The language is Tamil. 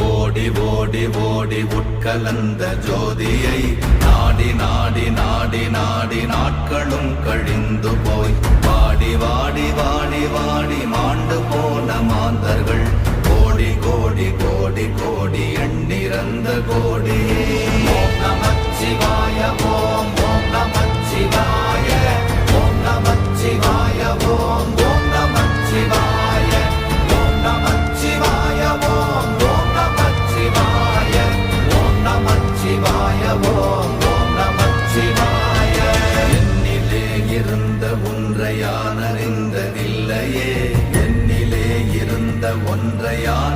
ஓடி ஓடி ஓடி உட்கலந்த ஜோதியை நாடி நாடி நாடி நாடி நாட்களும் கழிந்து போய் வாடி வாடி வாடி வாடி மாண்டு போன மாந்தர்கள் கோடி கோடி கோடி கோடி எண்ணிறந்த கோடியே. ஓம் நமச்சிவாய ஓம் ஓம் நமச்சிவாய ஓம் நமச்சிவாய ஓம் ஓம் நமச்சிவாய ஓம் நமச்சிவாய ஓம் ஓம் நமச்சிவாய ஓம் நமச்சிவாய ஓம் ஓம் நமச்சிவாய. என்னிலே இருந்த ஒன்றை யான் அறிந்ததில்லையே, என்னிலே இருந்த ஒன்றை யான்